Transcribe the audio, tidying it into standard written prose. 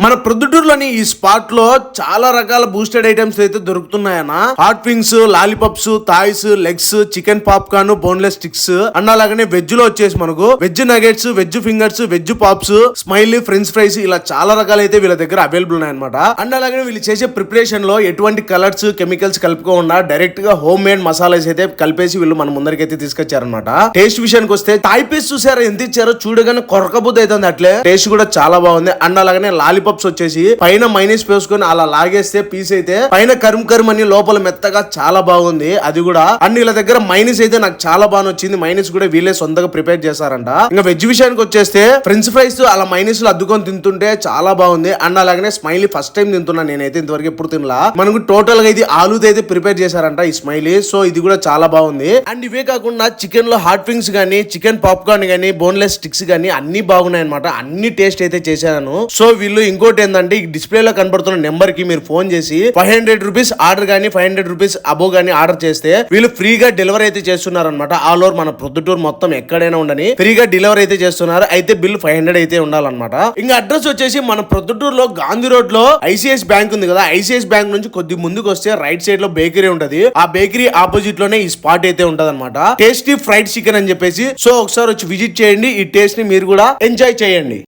మన ప్రొద్దుటూరులోని ఈ స్పాట్ లో చాలా రకాల బూస్టెడ్ ఐటమ్స్ అయితే దొరుకుతున్నాయన్న. Hot wings, lollipops, thighs, legs, chicken popcorn, boneless sticks and అలాగనే వెజ్ లో వచ్చేసి మనకు veg nuggets, veg fingers, veg pops, smiley, French fries ఇలా చాలా రకాలు అయితే వీళ్ళ దగ్గర అవైలబుల్ ఉన్నాయన్నమాట. అండ్ అలాగే వీళ్ళు చేసే ప్రిపరేషన్ లో ఎటువంటి కలర్స్, కెమికల్స్ కలుపుకోకుండా డైరెక్ట్ గా హోమ్ మేడ్ మసాలాస్ అయితే కలిపేసి వీళ్ళు మన ముందరికైతే తీసుకొచ్చారనమాట. టేస్ట్ విషయానికి వస్తే థాయ్ పీస్ చూసారా ఎంత ఇచ్చారో, చూడగానే కొరకబుద్ధి అవుతుంది. అట్లే టేస్ట్ కూడా చాలా బాగుంది. అండ్ అలాగనే లాలీపాప్స్ వచ్చేసి పైన మైనస్ వేసుకొని అలా లాగేస్తే పీస్ అయితే పైన కరుమ్ అని లోపల మెత్తగా చాలా బాగుంది. అది కూడా అన్ని వీళ్ళ దగ్గర మైనస్ అయితే నాకు చాలా బాగా వచ్చింది. మైనస్ కూడా వీళ్ళే సొంతంగా ప్రిపేర్ చేశారంట. ఇంకా వెజ్ విషయానికి వచ్చేస్తే ఫ్రెంచ్ ఫ్రైస్ అలా మైనస్ లో అద్దుకొని తింటుంటే చాలా బాగుంది. అండ్ అలాగనే స్మైలీ ఫస్ట్ టైం తింటున్నా నేనైతే, ఇంతవరకు ఎప్పుడు తినలా. మనకు టోటల్ గా ఇది ఆలూతో అయితే ప్రిపేర్ చేశారంట ఈ స్మైలీ. సో ఇది కూడా చాలా బాగుంది. అండ్ ఇవే కాకుండా చికెన్ లో హాట్ వింగ్స్ గానీ, చికెన్ పాప్కార్న్ గానీ, బోన్లెస్ స్టిక్స్ గానీ అన్ని బాగున్నాయి అనమాట. అన్ని టేస్ట్ అయితే చేశాను. సో వీళ్ళు ఇంకోటి ఏంటంటే డిస్ప్లే లో కనబడుతున్న నెంబర్ కి మీరు ఫోన్ చేసి 500 రూపీస్ ఆర్డర్ గానీ, 500 రూపీస్ అబో గానీ ఆర్డర్ చేస్తే వీళ్ళు ఫ్రీగా డెలివరీ అయితే చేస్తున్నారు అనమాట. ఆల్ ఓవర్ మన ప్రొద్దుటూరు మొత్తం ఎక్కడైనా ఉండని ఫ్రీగా డెలివరీ అయితే చేస్తున్నారు. అయితే బిల్ 500 అయితే ఉండాలన్నమాట. ఇంకా అడ్రస్ వచ్చేసి మన ప్రొద్దుటూరులో గాంధీ రోడ్ లో ఐసిఐసి బ్యాంక్ ఉంది కదా, ఐసిఐసి బ్యాంక్ నుంచి కొద్ది ముందుకు వస్తే రైట్ సైడ్ లో బేకరీ ఉంటది. ఆ బేకరీ ఆపోజిట్ లోనే ఈ స్పాట్ అయితే ఉంటది అనమాట. టేస్టీ ఫ్రైడ్ చికెన్ అని చెప్పేసి. సో ఒకసారి వచ్చి విజిట్ చేయండి. ఈ టేస్ట్ ని మీరు కూడా ఎంజాయ్ చేయండి.